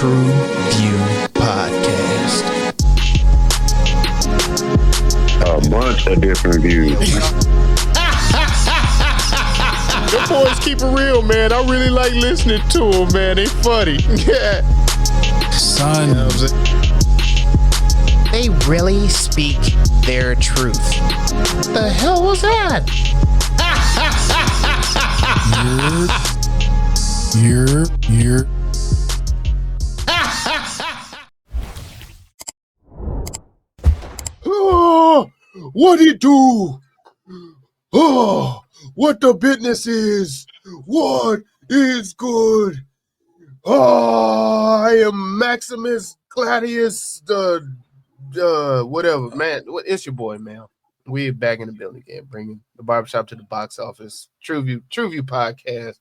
TruVue Podcast. A bunch of different views. Your boys keep it real, man. I really like listening to them, man. They funny. Yeah. Son. You know what I'm saying? They really speak their truth. The hell was that? You're. Oh, what he do? Oh, what the business is? What is good? Oh, I am Maximus, Gladiator, whatever, man. It's your boy, man. We're back in the building again, bringing the barbershop to the box office. TruVue Podcast.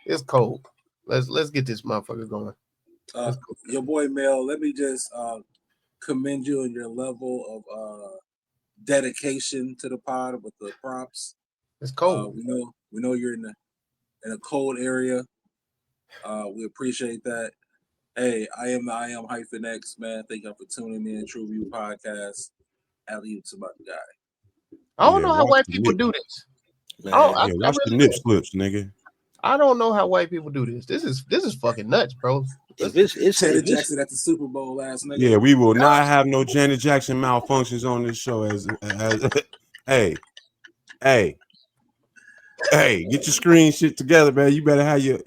It's cold. Let's get this motherfucker going. Your boy Mel, let me just commend you on your level of dedication to the pod with the prompts. It's cold. We know you're in a cold area. We appreciate that. Hey, I am -X, man. Thank you for tuning in. TruVue Podcast. Alley to my guy. I don't know how white people do this. Man, watch the nip slips, nigga. I don't know how white people do this. This is fucking nuts, bro. It's Janet Jackson at the Super Bowl last night. Yeah, we will not have no Janet Jackson malfunctions on this show. As hey, get your screen shit together, man. You better have your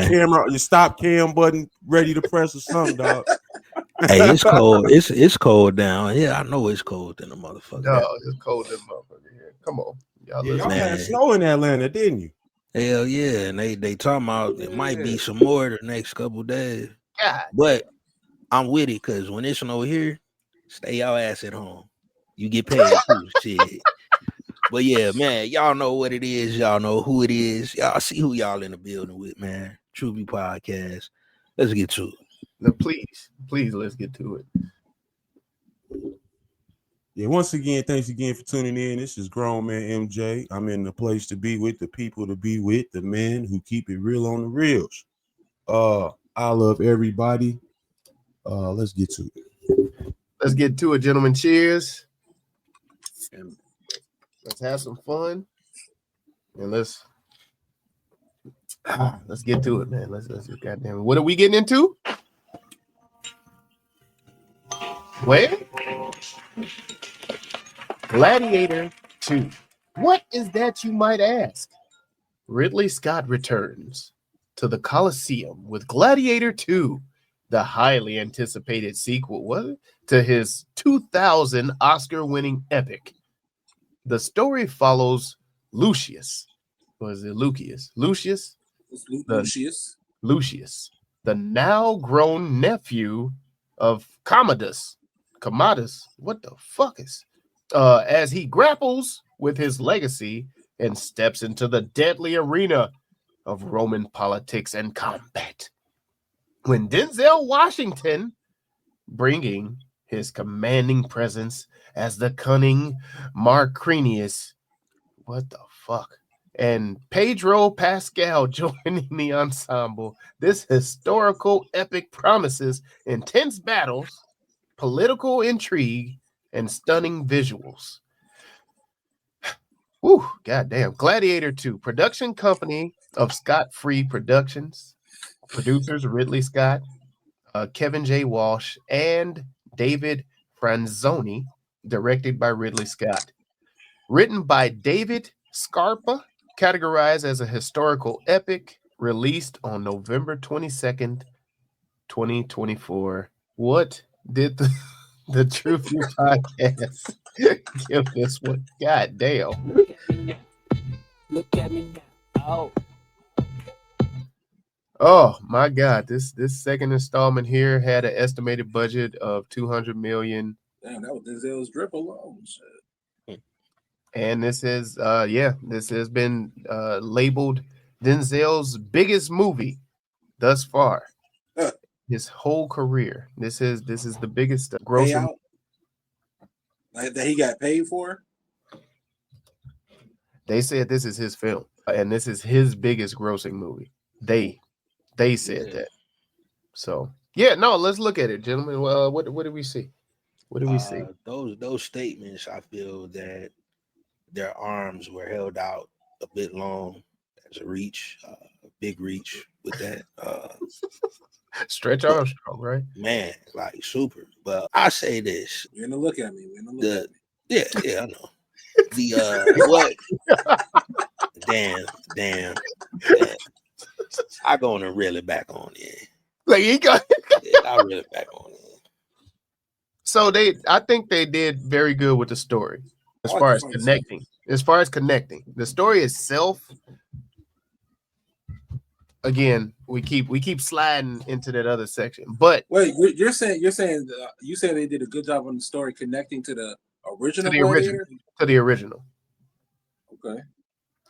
camera, your stop cam button ready to press or something, dog. Hey, it's cold. It's cold down. Yeah, I know it's cold in the motherfucker. No, it's cold in the motherfucker here. Come on. Y'all had snow in Atlanta, didn't you? Hell yeah, and they talking about it might be some more the next couple of days. God. But I'm with it because when it's snow here, stay your ass at home. You get paid too, shit. But yeah, man, y'all know what it is. Y'all know who it is. Y'all see who y'all in the building with, man. TruVue Podcast. Let's get to it. No, please, let's get to it. Yeah, once again, thanks again for tuning in. This is Grown Man MJ. I'm in the place to be with, the people to be with, the men who keep it real on the reels. I love everybody. Let's get to it. Let's get to it, gentlemen. Cheers. And let's have some fun. And let's get to it, man. Let's goddamn it. What are we getting into? Where? Gladiator 2. What is that, you might ask? Ridley Scott returns to the Colosseum with Gladiator 2, the highly anticipated sequel to his 2000 Oscar-winning epic. The story follows Lucius. Was it Lucius? Lucius? Lucius, the now grown nephew of Commodus. What the fuck is? As he grapples with his legacy and steps into the deadly arena of Roman politics and combat. When Denzel Washington, bringing his commanding presence as the cunning Maximus, what the fuck? And Pedro Pascal joining the ensemble, this historical epic promises intense battles, political intrigue, and stunning visuals. Whew, goddamn. Gladiator 2, production company of Scott Free Productions, producers Ridley Scott, Kevin J. Walsh, and David Franzoni, directed by Ridley Scott. Written by David Scarpa, categorized as a historical epic, released on November 22nd, 2024. What did the TruVue Podcast give this one? God damn. Look at me now. Oh my God. This second installment here had an estimated budget of $200 million. Damn, that was Denzel's drip alone. Shit. And this has been labeled Denzel's biggest movie thus far. His whole career. This is the biggest grossing like that he got paid for. They said this is his film, and this is his biggest grossing movie. They They said that. So yeah, no, let's look at it, gentlemen. Well, what did we see? What did we see? Those statements, I feel that their arms were held out a bit long as a reach, a big reach with that. Stretch Armstrong, right? Man, like super. But I say this. You're gonna look at me. Yeah, I know. What? Damn. I gonna reel it back on it. Like he got. I reel it back on it. So I think they did very good with the story as far as connecting. The story itself. Again, we keep sliding into that other section. But wait, you're saying you said they did a good job on the story connecting to the original. To the original. Okay.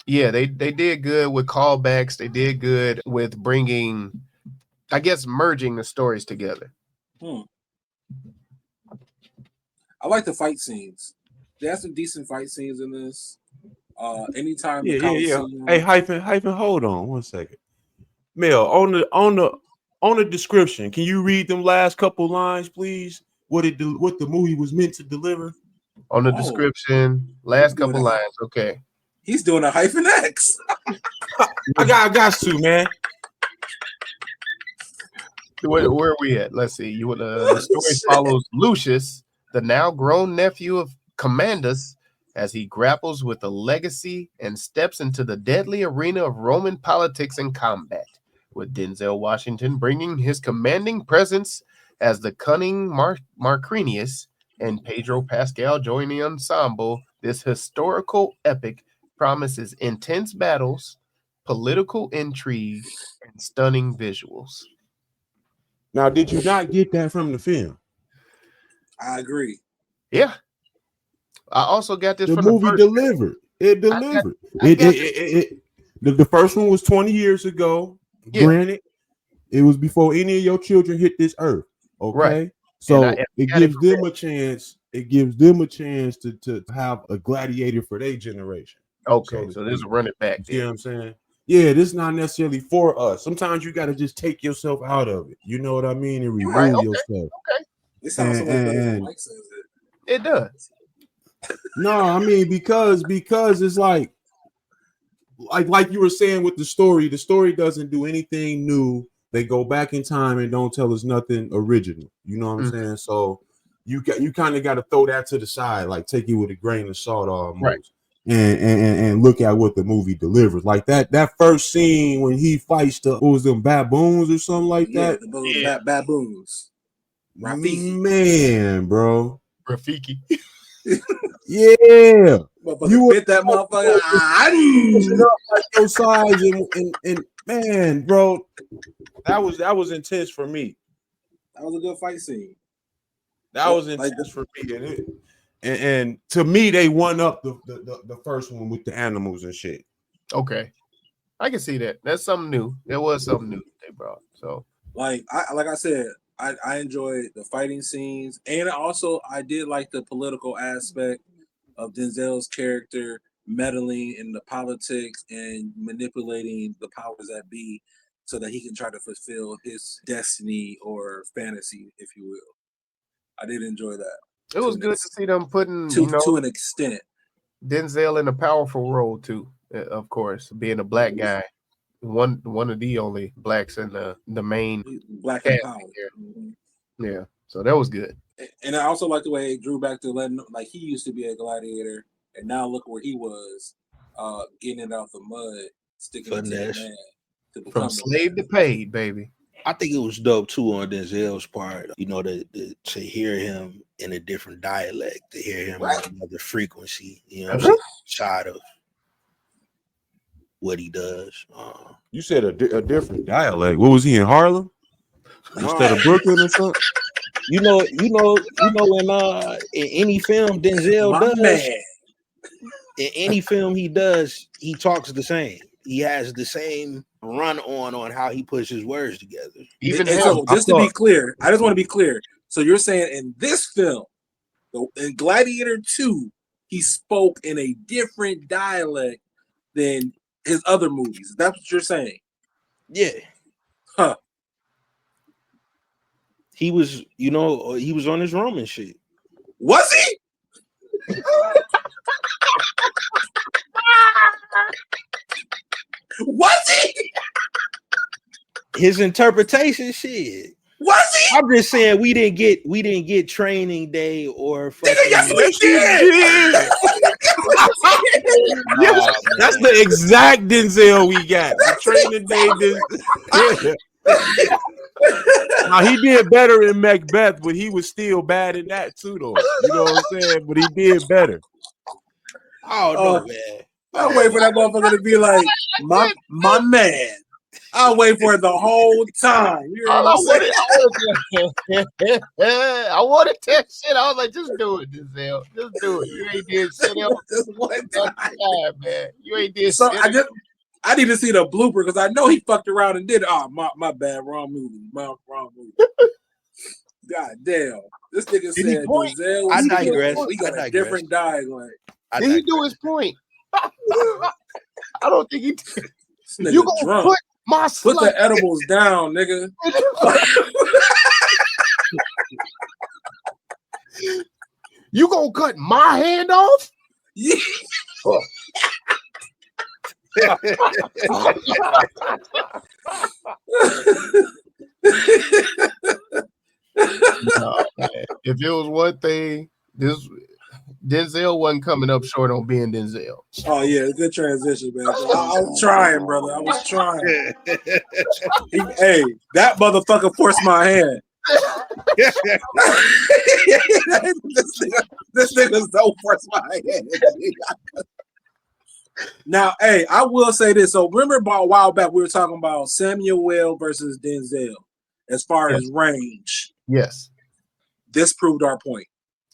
Yeah, they did good with callbacks. They did good with bringing, I guess, merging the stories together. I like the fight scenes. They have some decent fight scenes in this. Anytime. Yeah. Hey, hyphen, hold on 1 second. Mel, on the description, can you read them last couple lines, please? What the movie was meant to deliver? On the description, last couple lines. Okay. He's doing a hyphen X. I got to, man. Where are we at? Let's see. The story follows Lucius, the now grown nephew of Commandus, as he grapples with a legacy and steps into the deadly arena of Roman politics and combat, with Denzel Washington bringing his commanding presence as the cunning Marquinius and Pedro Pascal joining the ensemble. This historical epic promises intense battles, political intrigue, and stunning visuals. Now, did you not get that from the film? I agree. Yeah. I also got this from the movie. Delivered. It delivered. The first one was 20 years ago. Yeah. Granted, it was before any of your children hit this earth. Okay. Right. So it gives them a chance. It gives them a chance to have a gladiator for their generation. Okay. So this is run it back. You know what I'm saying? Yeah, this is not necessarily for us. Sometimes you got to just take yourself out of it. You know what I mean? And remove yourself. Okay. It sounds so much better than Mike says it. It does. No, I mean because it's like you were saying with the story doesn't do anything new. They go back in time and don't tell us nothing original. You know what I'm saying? So you kind of got to throw that to the side, like take it with a grain of salt almost. Right. And look at what the movie delivers. Like that first scene when he fights them baboons or something like that. The baboons. Rafiki. Man, bro. Rafiki. Yeah. But you hit that motherfucker. Like your size and man, bro. That was intense for me. That was a good fight scene. That was intense for me. And to me, they won up the first one with the animals and shit. Okay, I can see that. That's something new. There was something new they brought. So, like I said, I enjoyed the fighting scenes, and also I did like the political aspect of Denzel's character meddling in the politics and manipulating the powers that be, so that he can try to fulfill his destiny or fantasy, if you will. I did enjoy that. It was good to see them putting to an extent Denzel in a powerful role too. Of course, being a black guy, one of the only blacks in the main black and power. Yeah, so that was good. And I also like the way it drew back to letting like he used to be a gladiator, and now look where he was, getting it out the mud, sticking it to the man. From slave to paid, baby. I think it was dope too on Denzel's part, to hear him in a different dialect, to hear him on another frequency, side of what he does. You said a different dialect. What was he in Harlem instead of Brooklyn or something? You know, in any film Denzel does, in any film he does, he talks the same. He has the same run on how he puts his words together. Even so, just to be clear, I just want to be clear. So you're saying in this film, in Gladiator 2, he spoke in a different dialect than his other movies. That's what you're saying. Yeah. Huh. He was, you know, he was on his Roman shit. Was he? Was he? His interpretation shit. Was he? I'm just saying we didn't get training day or fucking. Yes, we did. Yes, that's the exact Denzel we got. The training day. Now he did better in Macbeth, but he was still bad in that too, though. You know what I'm saying? But he did better. Oh no, man! I'll wait for that motherfucker to be like, my man. I'll wait for it the whole time. You know what I'm saying? I wanted that shit. I was like, just do it, Denzel. Just do it. You ain't did shit else. Just one time, man. You ain't did so shit. I need to see the blooper because I know he fucked around and did. Oh, my bad. Wrong movie. Wrong movie. God damn. This nigga said Denzel. I digress. We got a different diagram. Did he do his point? I don't think he did. You gonna drunk. Put the edibles down, nigga. You gonna cut my hand off? Yeah. No, if it was one thing, this Denzel wasn't coming up short on being Denzel. Oh yeah, good transition, man. I was trying, brother. I was trying. Hey, that motherfucker forced my hand. this nigga's so forced my hand. Now, hey, I will say this. So remember about a while back we were talking about Samuel versus Denzel as far as range. Yes. This proved our point.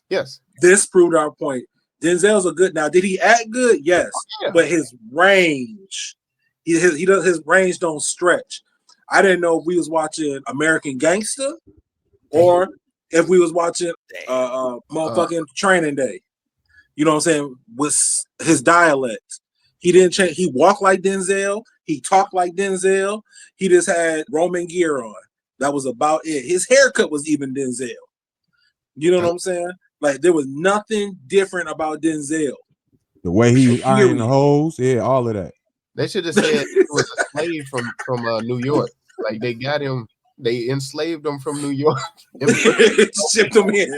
Yes. This proved our point. Denzel's a good. Now, did he act good? Yes. Yeah. But his range, his range don't stretch. I didn't know if we was watching American Gangster or if we was watching motherfucking Training Day. You know what I'm saying? With his dialect. He didn't change. He walked like Denzel. He talked like Denzel. He just had Roman gear on. That was about it. His haircut was even Denzel. You know what I'm saying? Like there was nothing different about Denzel. The way he was eyeing the hoes, yeah, all of that. They should have said he was a slave from New York. Like they got him, they enslaved him from New York and shipped him in.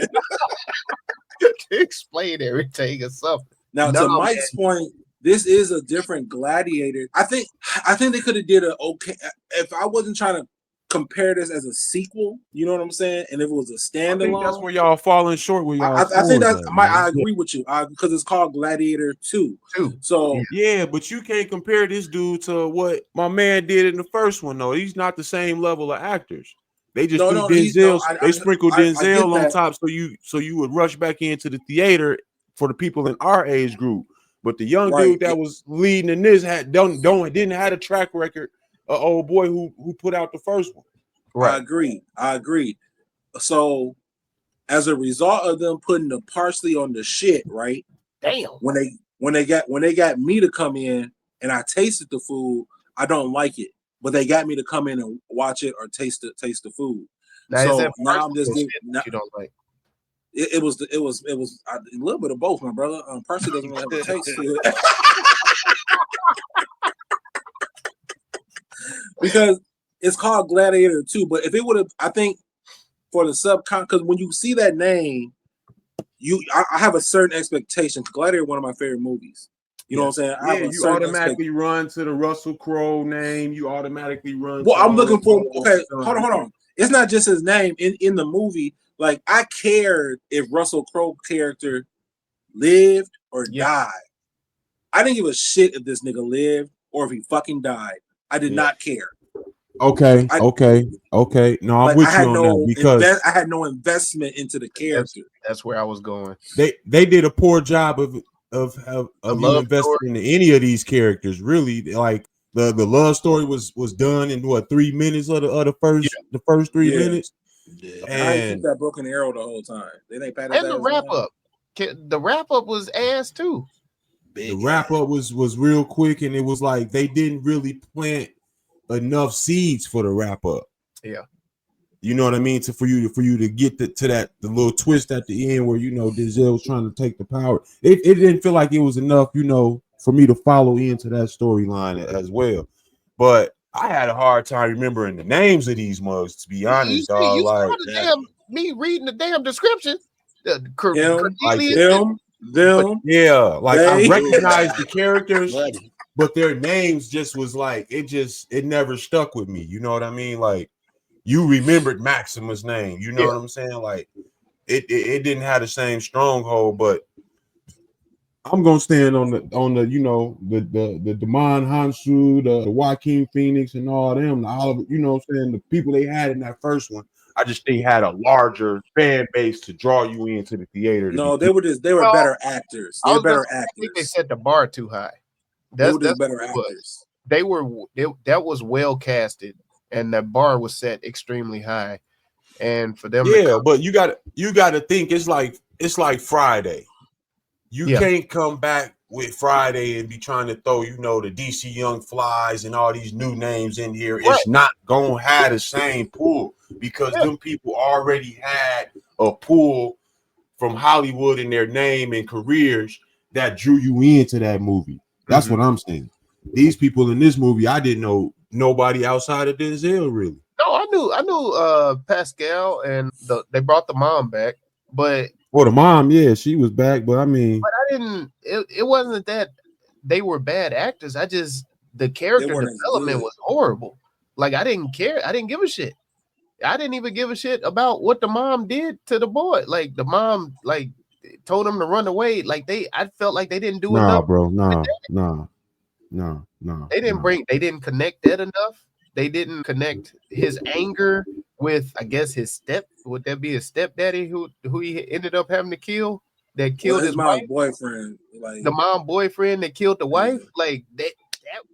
To explain everything or something. Now, to Mike's point, this is a different Gladiator. I think they could have did a okay. If I wasn't trying to compare this as a sequel, you know what I'm saying, and if it was a standalone, I think that's where y'all falling short. With y'all, I think that's I agree with you because it's called Gladiator 2. So yeah, but you can't compare this dude to what my man did in the first one. Though he's not the same level of actors. They just Denzel. They sprinkled Denzel on top, so you would rush back into the theater for the people in our age group. But the young dude that was leading in this didn't have a track record. An old boy who put out the first one. Right. I agree. So as a result of them putting the parsley on the shit, right? Damn. When they got me to come in and I tasted the food, I don't like it. But they got me to come in and watch it or taste the food. Now, now I'm just getting, you don't like. It was a little bit of both, my brother. Parsley doesn't really have a taste to it. Because it's called Gladiator 2, but if it would have, I think for the subcon, because when you see that name, I have a certain expectation. Gladiator, one of my favorite movies. You know what I'm saying? You automatically run to the Russell Crowe name. You automatically run. Well, I'm looking for. Okay, hold on. It's not just his name in the movie. Like I cared if Russell Crowe character lived or died. I didn't give a shit if this nigga lived or if he fucking died. I did not care. Okay. No, I'm with you on that because I had no investment into the character. That's where I was going. They did a poor job of you investing in any of these characters. Really, like the love story was done in what 3 minutes of the first 3 minutes. Yeah. And keep that broken arrow the whole time. Then they patted and the wrap up. The wrap up was ass too. The wrap up was real quick, and it was like they didn't really plant enough seeds for the wrap up. Yeah. You know what I mean? For you to get to the little twist at the end where Denzel was trying to take the power. It didn't feel like it was enough, for me to follow into that storyline as well. But I had a hard time remembering the names of these mugs, to be honest, dog. You like me reading the damn description. Them, I recognized the characters, but their names just was like it never stuck with me. You know what I mean? Like you remembered Maximus' name. You know what I'm saying? Like it didn't have the same stronghold, but I'm gonna stand on the the Damon Hansu, the Joaquin Phoenix, and all them, the Oliver, the people they had in that first one. I just think had a larger fan base to draw you into the theater. No, they were better actors. They were better actors. I think they set the bar too high. That's better actors. That was well casted, and that bar was set extremely high. And for them, but you got to think it's like Friday. You can't come back with Friday and be trying to throw, the DC Young Flies and all these new names in here. Right. It's not going to have the same pool because them people already had a pool from Hollywood in their name and careers that drew you into that movie. That's what I'm saying. These people in this movie, I didn't know nobody outside of Denzel, really. No, I knew Pascal, and they brought the mom back, but... Well, the mom, she was back, but I mean, but I didn't. It wasn't that they were bad actors. The character development was horrible. Like I didn't care. I didn't give a shit. I didn't even give a shit about what the mom did to the boy. Like the mom, told him to run away. Like I felt like they didn't do enough. Bro, no. They didn't connect that enough. They didn't connect his anger with, I guess, would that be his stepdaddy who he ended up having to kill? That killed his mom wife? boyfriend. The mom boyfriend that killed the wife? Like that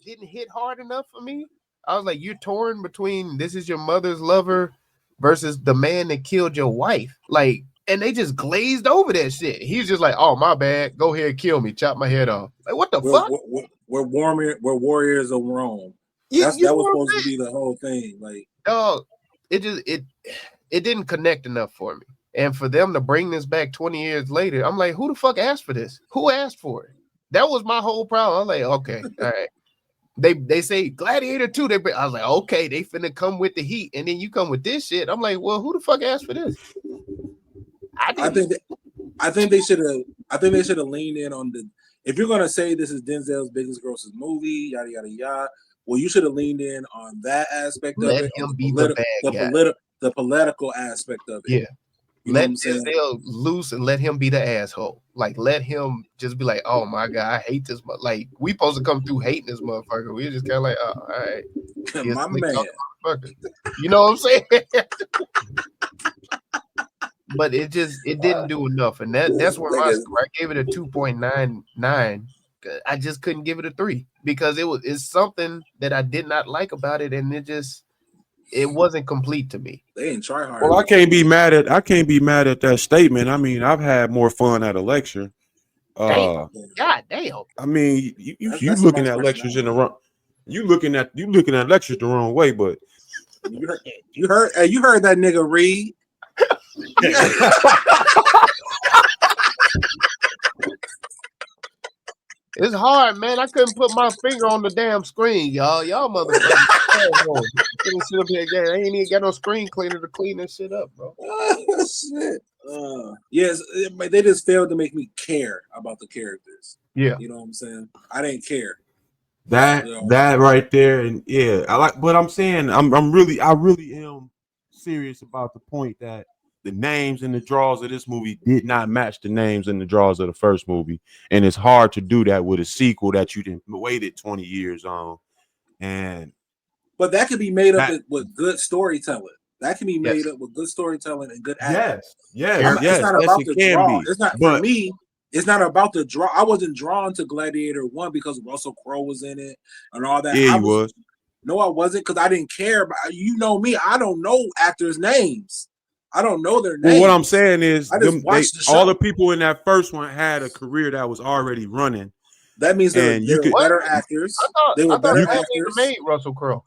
didn't hit hard enough for me. I was like, you're torn between this is your mother's lover versus the man that killed your wife. Like, and they just glazed over that shit. He's just like, oh, my bad. Go ahead, kill me. Chop my head off. Like, what the fuck? We're warriors of Rome. That was supposed to be the whole thing. Like, dog, it didn't connect enough for me. And for them to bring this back 20 years later, I'm like, who the fuck asked for this? Who asked for it? That was my whole problem. I'm like, okay, all right. They say Gladiator 2. I was like, okay, they finna come with the heat, and then you come with this shit. I'm like, well, who the fuck asked for this? I think they should have leaned in on the. If you're gonna say this is Denzel's biggest grossest movie, yada yada yada. Well, you should have leaned in on that aspect of it. Him be the bad guy. The political aspect of it. Yeah. Let Denzel loose and let him be the asshole. Like, let him just be like, oh my God, I hate this. Like, we supposed to come through hating this motherfucker. We just kind of like, oh, all right. My man. You know what I'm saying? But it didn't do enough. And that's where I gave it a 2.99. I just couldn't give it a 3 because it's something that I did not like about it, and it wasn't complete to me. They didn't try hard. Well, I can't be mad at that statement. I mean, I've had more fun at a lecture. God damn. I mean, you looking at lectures in the wrong. You looking at lectures the wrong way, but you heard that nigga read. It's hard, man. I couldn't put my finger on the damn screen, y'all. Y'all motherfuckers. I ain't even got no screen cleaner to clean this shit up, bro. Oh, shit. Yes, they just failed to make me care about the characters. Yeah. You know what I'm saying? I didn't care. That right there, and but I'm saying I really am serious about the point that the names and the draws of this movie did not match the names and the draws of the first movie, and it's hard to do that with a sequel that you didn't waited 20 years on. But that could be made up with good storytelling. That can be made up with good storytelling and good acting. Yes. It's not about the draw. It's not for me. It's not about the draw. I wasn't drawn to Gladiator 1 because Russell Crowe was in it and all that. Yeah, he was. No, I wasn't, because I didn't care. But you know me, I don't know actors' names. I don't know their names. Well, what I'm saying is, all the people in that first one had a career that was already running. That means they were better actors. They were better actors. Made Russell Crowe.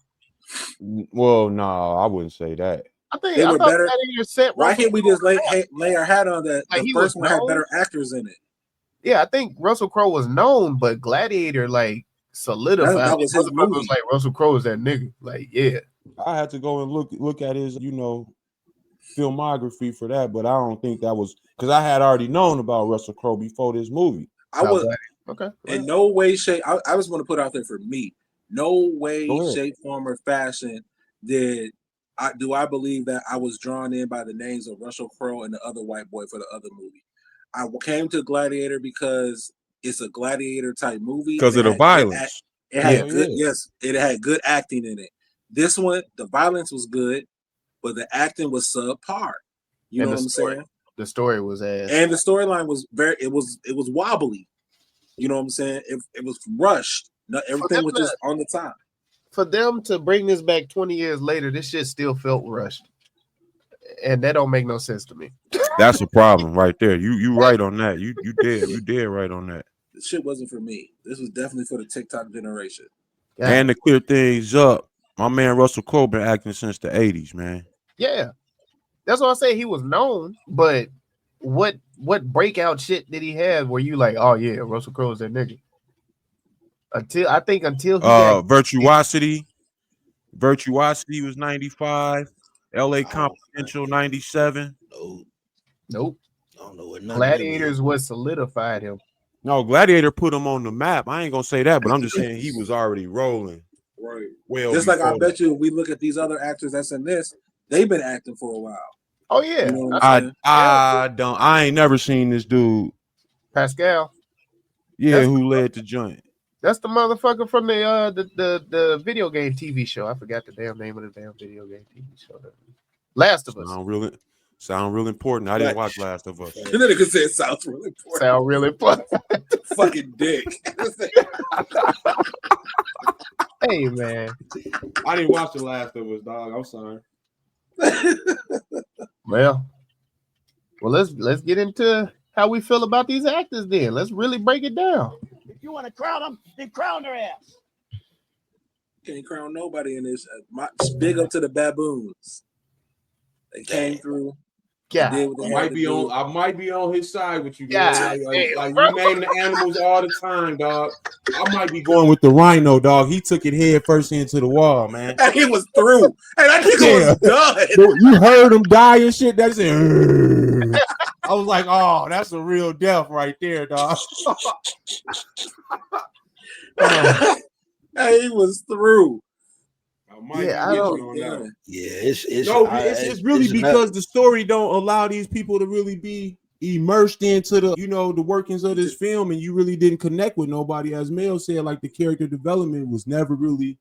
Well, no, I wouldn't say that. I think They I were thought better. Gladiator set Why Russell can't we Crowe just lay our hat on that? Like, The he first was one had known? better actors in it. Yeah, I think Russell Crowe was known, but Gladiator like solidified. That was his Motherfucker was movie. like Russell Crowe is that nigga. Like, yeah. I had to go and look at his, filmography for that, but I don't think that was because I had already known about Russell Crowe before this movie. I was Okay. in no way, shape. I just want to put out there for me. No way, Go ahead. shape, form, or fashion do I believe that I was drawn in by the names of Russell Crowe and the other white boy for the other movie. I came to Gladiator because it's a gladiator type movie. Because of the violence. It had it had good acting in it. This one, the violence was good, but the acting was subpar. You know what I'm saying? The story was ass. And the storyline was it was wobbly. You know what I'm saying? It was rushed. Everything was just on the top. For them to bring this back 20 years later, this shit still felt rushed. And that don't make no sense to me. That's a problem right there. You right on that. You dead right on that. This shit wasn't for me. This was definitely for the TikTok generation. Yeah. And to clear things up, my man Russell Crowe been acting since the 80s, man. Yeah. That's what I say. He was known, but what breakout shit did he have where you like, oh yeah, Russell Crowe is that nigga? Until he got Virtuosity was 95, LA Confidential 97. Nope. I don't know what Gladiators was solidified him. No, Gladiator put him on the map. I ain't gonna say that, but I'm just saying he was already rolling. Right. Well, just like I bet you, if we look at these other actors that's in this, they've been acting for a while. Oh yeah. You know I ain't never seen this dude. Pascal. Yeah, who led the joint. That's the motherfucker from the video game TV show. I forgot the damn name of the damn video game TV show. Last of Us. Sound real important. I didn't watch Last of Us. The nigga said it sounds really important. Sound really important. Fucking dick. Hey man. I didn't watch The Last of Us, dog. I'm sorry. Well, let's get into how we feel about these actors then. Let's really break it down. If you want to crown them, then crown their ass. Can't crown nobody in this. Big up to the baboons. They came through. Yeah, I might be on his side with you, yeah. Like you name the animals all the time, dog. I might be going with the rhino, dog. He took it head first into the wall, man. And he was through. And that nigga was done. You heard him die and shit. That's it. I was like, oh, that's a real death right there, dog. He was through. It's really because the story don't allow these people to really be immersed into the workings of this film, and you really didn't connect with nobody. As Mel said, like the character development was never really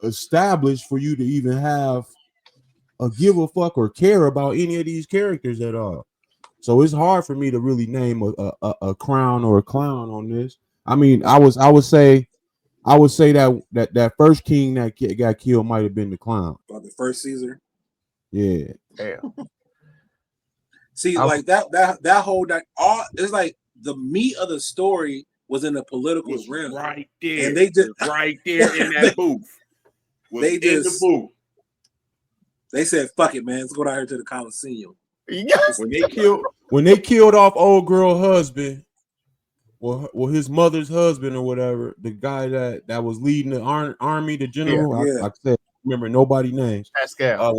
established for you to even have a give a fuck or care about any of these characters at all. So it's hard for me to really name a crown or a clown on this. I mean, I would say that first king that got killed might have been the clown. About the first Caesar. Yeah. Damn. See, like that whole it's like the meat of the story was in the political realm. Right there. And they just right there in that booth. They just in the booth. They said, fuck it, man. Let's go down here to the Colosseum. Yes. When they killed off old girl husband, well, his mother's husband or whatever, the guy that was leading the army, the general. Yeah. I said, remember nobody's names. Pascal.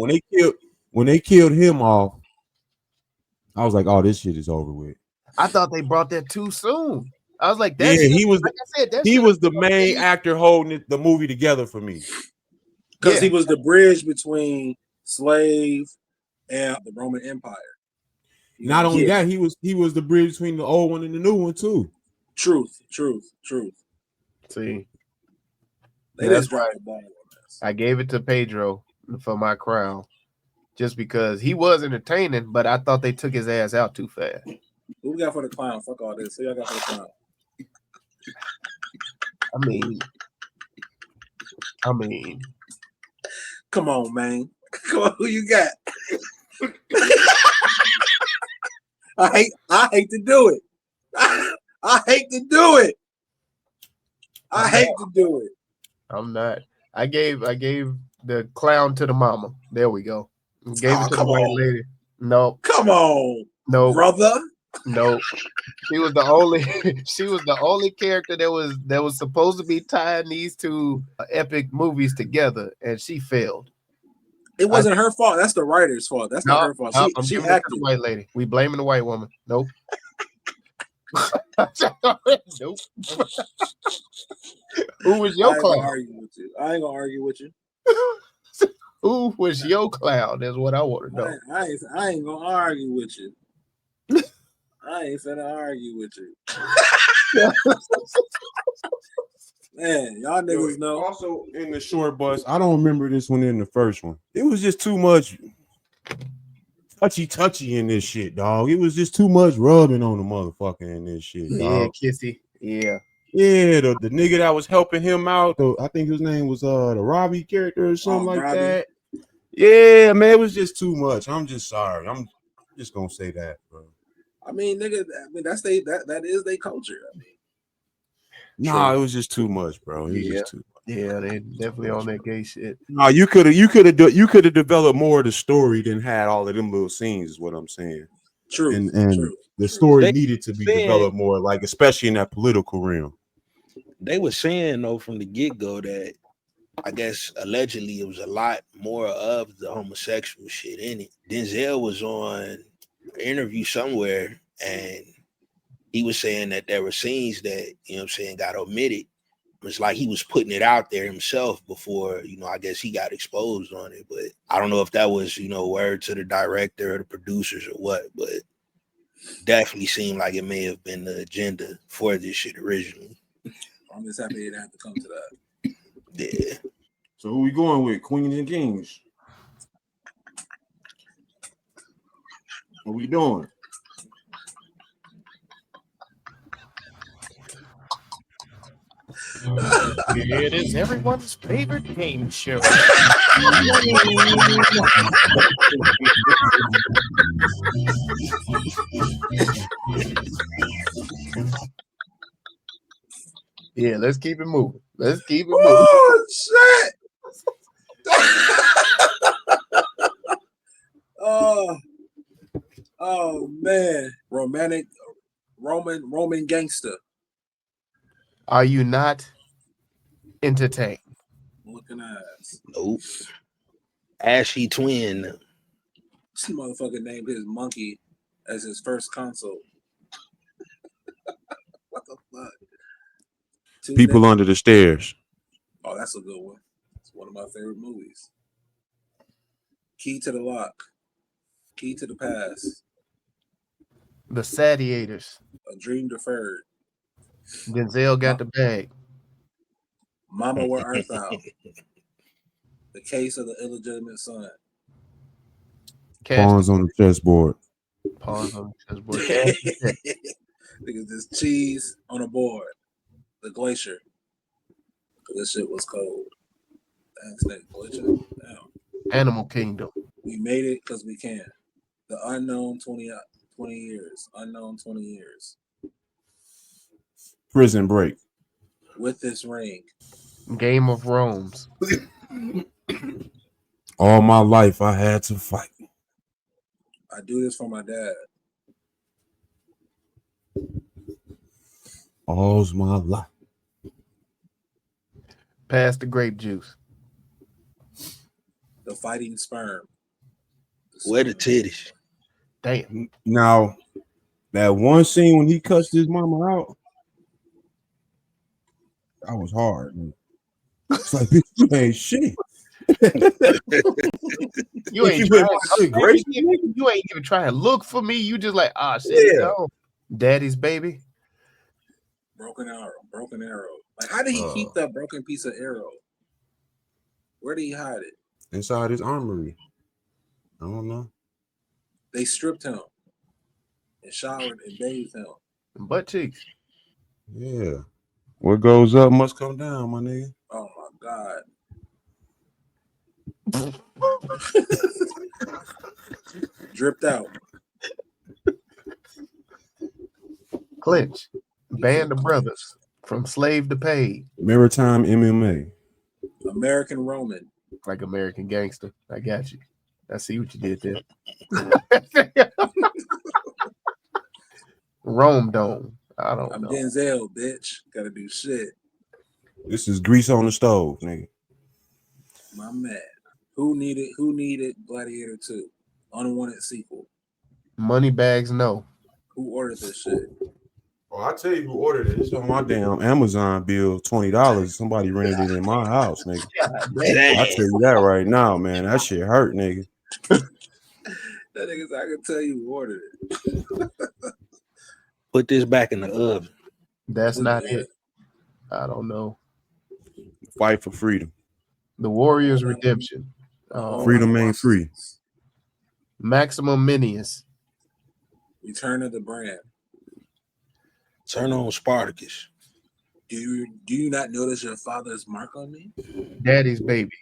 When they killed him off, I was like, oh, this shit is over with. I thought they brought that too soon. I was like, he was the main actor holding the movie together for me. Because he was the bridge between slave and the Roman Empire. Not only that, he was the bridge between the old one and the new one too. Truth. See, that's right. I gave it to Pedro for my crown, just because he was entertaining, but I thought they took his ass out too fast. What we got for the clown? Fuck all this. Who y'all got for the clown? I mean, come on, man. Come on, who you got? I hate to do it. I hate to do it. I'm not. I gave the clown to the mama. There we go. Gave it to the white lady. No. Come on, No, brother. no. She was the only character that was supposed to be tying these two epic movies together, and she failed. It wasn't her fault. That's the writer's fault. That's not her fault. I'm She giving it to acted. the white lady. We blaming the white woman. Nope. Nope. Who was your clown? I ain't gonna argue with you. Who was your clown? Is what I want to know. I ain't gonna argue with you. I ain't finna argue with you. Man, y'all niggas know. Also, in the short bus, I don't remember this one in the first one. It was just too much touchy in this shit, dog. It was just too much rubbing on the motherfucker in this shit, dog. Yeah, kissy. Yeah. Yeah, the nigga that was helping him out, I think his name was the Robbie character or something like Robbie. that. Yeah, man, it was just too much. I'm just sorry. I'm just gonna say that, bro. I mean, nigga, that is their culture. I mean, Nah, it was just too much, bro. It was just too much. Yeah, they definitely on that gay shit. No, you could have developed more of the story than had all of them little scenes, is what I'm saying. True. And true. the story They needed to be saying- developed more, like especially in that political realm. They were saying though from the get-go that I guess allegedly it was a lot more of the homosexual shit in it. Denzel was on an interview somewhere and he was saying that there were scenes that, you know what I'm saying, got omitted. It was like he was putting it out there himself before, I guess he got exposed on it. But I don't know if that was, word to the director or the producers or what, but definitely seemed like it may have been the agenda for this shit originally. I'm just happy it didn't have to come to that. Yeah. So who we going with? Queens and Kings. What we doing? It is everyone's favorite game show. Yeah, let's keep it moving. Oh shit! oh man, Roman gangster. Are you not entertained? Looking ass. Nope. Ashy twin. This motherfucker named his monkey as his first console. What the fuck? People Under the Stairs. Oh, that's a good one. It's one of my favorite movies. Key to the Lock. Key to the Past. The Satiators. A Dream Deferred. Denzel got the bag. Mama, Where Art Thou? The Case of the Illegitimate Son. Pawns on the chessboard. Pawns on the chessboard. Niggas just cheese on a board. The Glacier. This shit was cold. Thanks, Nick. Glacier. Damn. Animal Kingdom. We made it because we can. The Unknown 20 years. Unknown 20 years. Prison Break. With This Ring. Game of Rome's. All my life I had to fight. I Do This for My Dad. All's my life. Pass the grape juice. The Fighting Sperm. Where the titties? Damn. Now, that one scene when he cussed his mama out, that was hard. Man. It's like, bitch, you ain't shit. You ain't even trying to look for me. You just like, shit. Yeah. No. Daddy's baby. Broken arrow. Like, how did he keep that broken piece of arrow? Where did he hide it? Inside his armory. I don't know. They stripped him and showered and bathed him. Butt cheeks. Yeah. What goes up must come down, my nigga. Oh my God. Dripped out. Clinch. Band of Brothers. From Slave to Paid. Maritime MMA. American Roman. Like American Gangster. I got you. I see what you did there. Rome Dome. I don't I'm know. Denzel, bitch. Gotta do shit. This is grease on the stove, nigga. My man. Who needed Gladiator 2? Unwanted sequel. Money bags, no. Who ordered this shit? Oh, I tell you who ordered it. It's on my damn Amazon bill, $20. Somebody rented it in my house, nigga. I tell you that right now, man. That shit hurt, nigga. That nigga's I can tell you who ordered it. Put this back in the oven. That's not it. I don't know. Fight for freedom. The Warriors Redemption. Freedom ain't free. Maximum Minius. Return of the Brand. Turn on Spartacus. Do you not notice your father's mark on me? Daddy's Baby.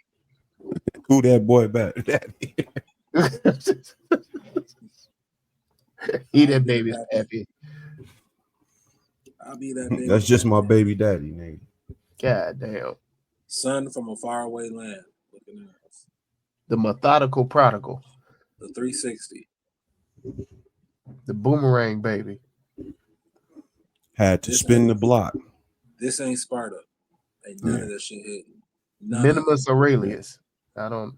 Who that boy back? Daddy. He that baby's happy. I'll be that baby. That's just my baby daddy, nigga. God damn. Son from a faraway land. Looking at us. The Methodical Prodigal. The 360. The Boomerang Baby. Had to spin the block. This ain't Sparta. Ain't none of that shit hitting. Minimus Aurelius. I don't.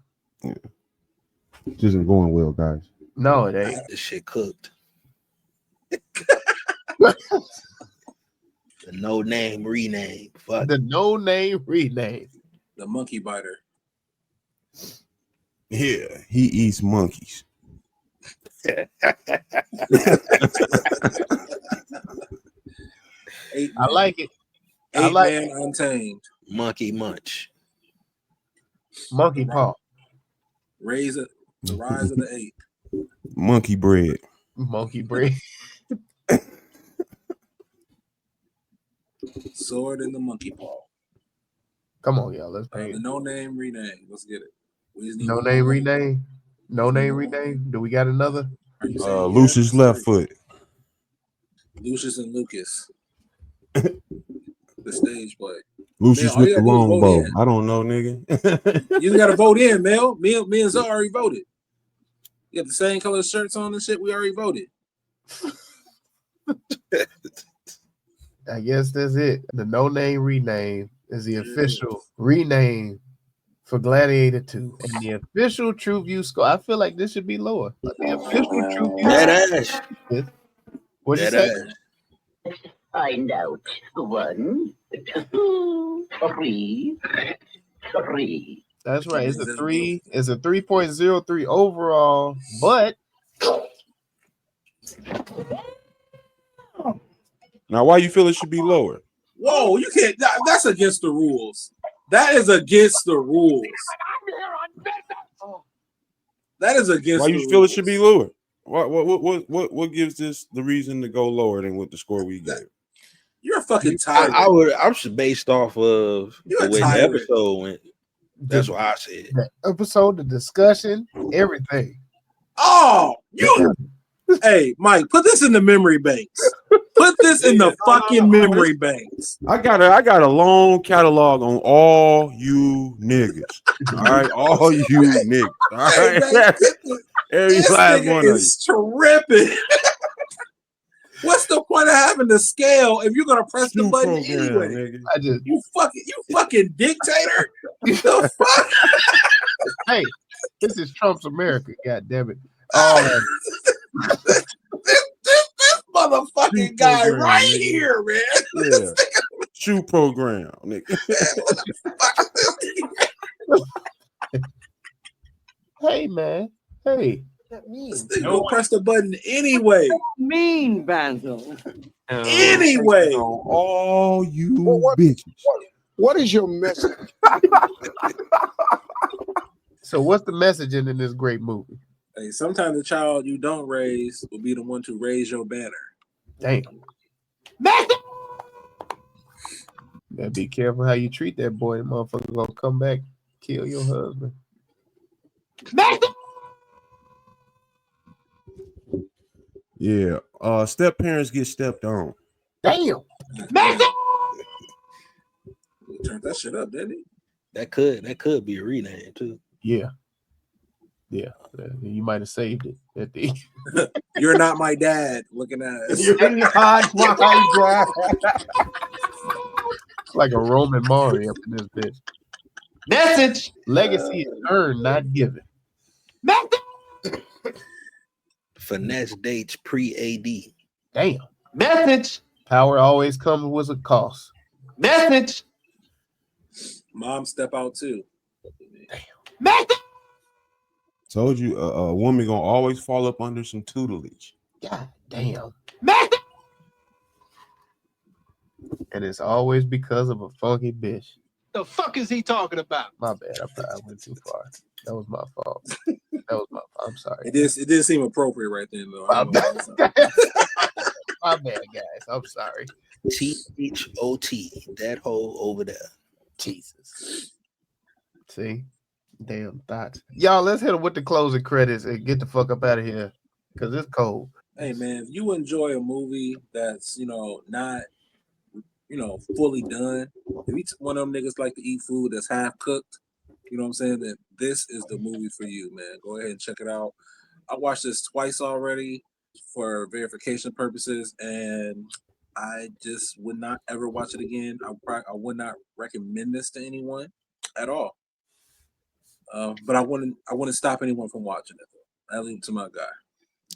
This isn't going well, guys. No, it ain't. This shit cooked. The no name rename. Fuck. The no name rename. The Monkey Biter. Yeah, he eats monkeys. I like it. I like Man Untamed. Monkey Munch. Monkey Paw. The Rise of the Ape. Monkey bread. Monkey bread. Sword in the Monkey Paw. Come on, y'all. Let's pay The no name rename. Let's get it. No name rename. No name rename. Do we got another? Lucius left foot. Lucius and Lucas. The stage play. Lucius with the longbow. I don't know, nigga. You just gotta vote in, Mel. Me and Zoe already voted. You got the same color shirts on and shit. We already voted. I guess that's it. The no name rename is the official rename for Gladiator 2 and the official TruVue score. I feel like this should be lower. The official TruVue. That ass. What'd you say? Find out. 1, 2, 3. That's right. It's a 3. It's a 3.03 overall, but now why you feel it should be lower? Whoa, you can't. That's against the rules. That is against the rules. That is against. Why you feel it should be lower? What gives this the reason to go lower than what the score we gave? You're fucking tired. I'm just based off of the way the episode went. That's what I said. The episode, the discussion, everything. Oh, you. Hey, Mike, put this in the memory banks. Put this in the fucking memory banks. I got a long catalog on all you niggas. All right, all you niggas. All right, every last one is tripping. What's the point of having the scale if you're gonna press the button anyway? Nigga. You fucking dictator. The fuck? Hey, this is Trump's America. God damn it. This motherfucking guy right here, man. Yeah. Shoe program, nigga. Hey, man. Hey. This thing gonna press the button anyway. Mean Basil. Anyway. All you bitches. What is your message? So what's the messaging in this great movie? Hey, sometimes the child you don't raise will be the one to raise your banner. Damn. Gotta be careful how you treat that boy. The motherfucker gonna come back, kill your husband. Yeah. Step parents get stepped on. Damn. He turned that shit up, didn't he? That could be a rename too. Yeah. You might have saved it at the You're not my dad. Looking at us. You're not my dad. Like a Roman Mari up in this bitch. Message. Legacy is earned, not given. Finesse dates pre-AD. Damn. Message. Power always comes with a cost. Message. Mom step out too. Message. Told you, a woman gonna always fall up under some tutelage. God damn. Message. And it's always because of a funky bitch. The fuck is he talking about? My bad. I went too far. That was my fault. I'm sorry. It did seem appropriate right then, though. My bad. My bad, guys. I'm sorry. THOT. That hole over there. Jesus. See? Damn thoughts. Y'all, let's hit them with the closing credits and get the fuck up out of here. Because it's cold. Hey, man, if you enjoy a movie that's, not, fully done, if you one of them niggas like to eat food that's half cooked, you know what I'm saying, then this is the movie for you, man. Go ahead and check it out. I watched this twice already for verification purposes, and I just would not ever watch it again. I would not recommend this to anyone at all. But I wouldn't stop anyone from watching it. I leave it to my guy.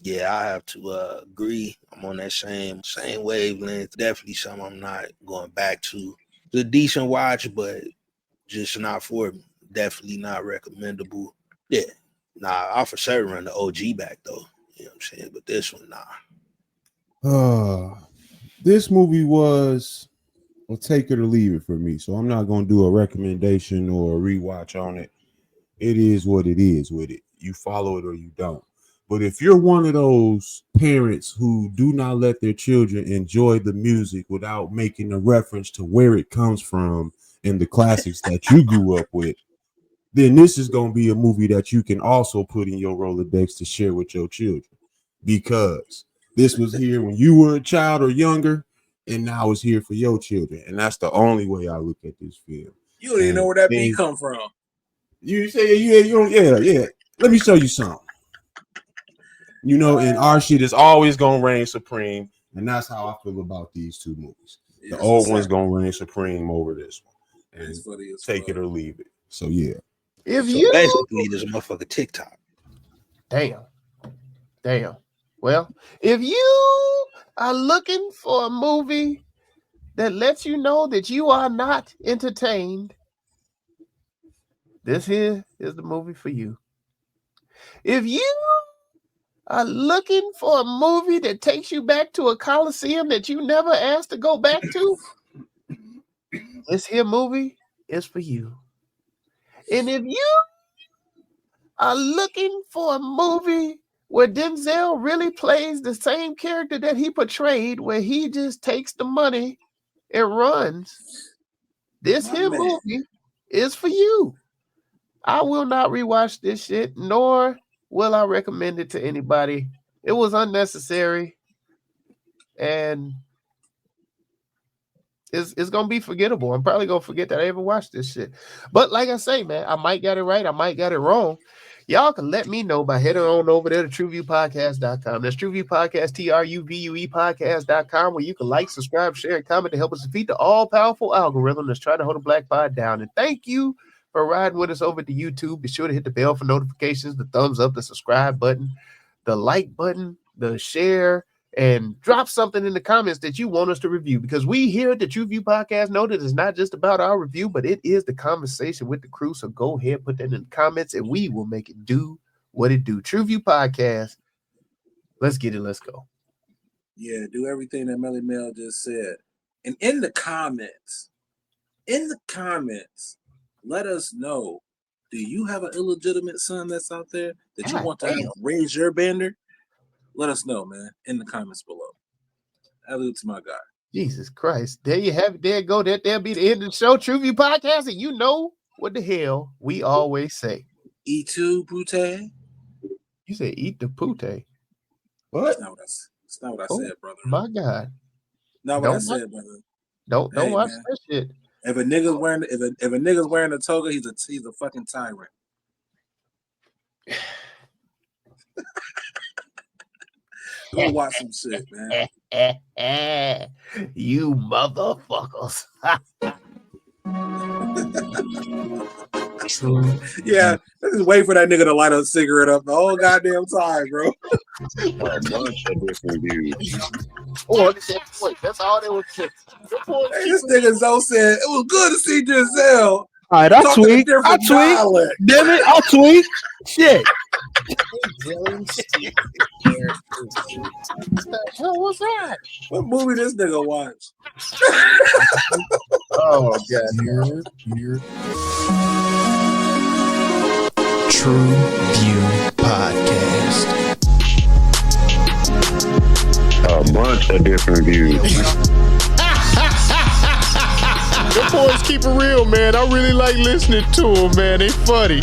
Yeah, I have to agree. I'm on that same wavelength. Definitely something I'm not going back to. It's a decent watch, but just not for me. Definitely not recommendable. Yeah. Nah, I'll for certain run the OG back though. You know what I'm saying? But this one, nah. This movie was a take it or leave it for me. So I'm not gonna do a recommendation or a rewatch on it. It is what it is with it. You follow it or you don't. But if you're one of those parents who do not let their children enjoy the music without making a reference to where it comes from and the classics that you grew up with, then this is going to be a movie that you can also put in your Rolodex to share with your children, because this was here when you were a child or younger, and now it's here for your children. And that's the only way I look at this film. You don't even know where that beat come from. You say, yeah. Let me show you something. And our shit is always gonna reign supreme, and that's how I feel about these two movies. The old one's gonna reign supreme over this one, and take it or leave it. So yeah. Basically, there's a motherfucker TikTok. Damn. Well, if you are looking for a movie that lets you know that you are not entertained, this here is the movie for you. If you are looking for a movie that takes you back to a Colosseum that you never asked to go back to, this here movie is for you. And if you are looking for a movie where Denzel really plays the same character that he portrayed, where he just takes the money and runs, this here movie is for you. I will not rewatch this shit, nor will I recommend it to anybody. It was unnecessary, and it's gonna be forgettable. I'm probably gonna forget that I ever watched this shit. But like I say, man, I might get it right, I might get it wrong. Y'all can let me know by heading on over there to TruVuePodcast.com. That's TruVue Podcast, TruVue Podcast.com, where you can like, subscribe, share, and comment to help us defeat the all-powerful algorithm that's trying to hold the Black Pod down. And thank you for riding with us over to YouTube. Be sure to hit the bell for notifications, the thumbs up, the subscribe button, the like button, the share, and drop something in the comments that you want us to review, because we here at the TruVue Podcast know that it's not just about our review, but it is the conversation with the crew. So go ahead, put that in the comments, and we will make it do what it do. TruVue Podcast. Let's get it. Let's go. Yeah, do everything that Melly Mel just said. And in the comments, let us know, do you have an illegitimate son that's out there that you want to raise your banner? Let us know, man, in the comments below. I leave it to my guy. Jesus Christ. There you have it. There you go. That'll be the end of the show. TruVue Podcast, and you know what the hell we always say. E2 Pute. You say eat the pute. What? That's not what I said, brother. My God. Not what I said, brother. Don't watch that shit. If a nigga's wearing a toga, he's a fucking tyrant. Go watch some shit, man. You motherfuckers. Yeah, let's just wait for that nigga to light a cigarette up the whole goddamn time, bro. A bunch of different views. Oh, that's all they was saying. Hey, this nigga Zoe said it was good to see Denzel. All right, I talking a tweet. different I tweet. dialect. Damn it, I'll tweet. Shit. What the hell was that? What movie this nigga watch? Oh, God. TruVue Podcast. A bunch of different views. Them boys keep it real, man. I really like listening to them, man. They funny.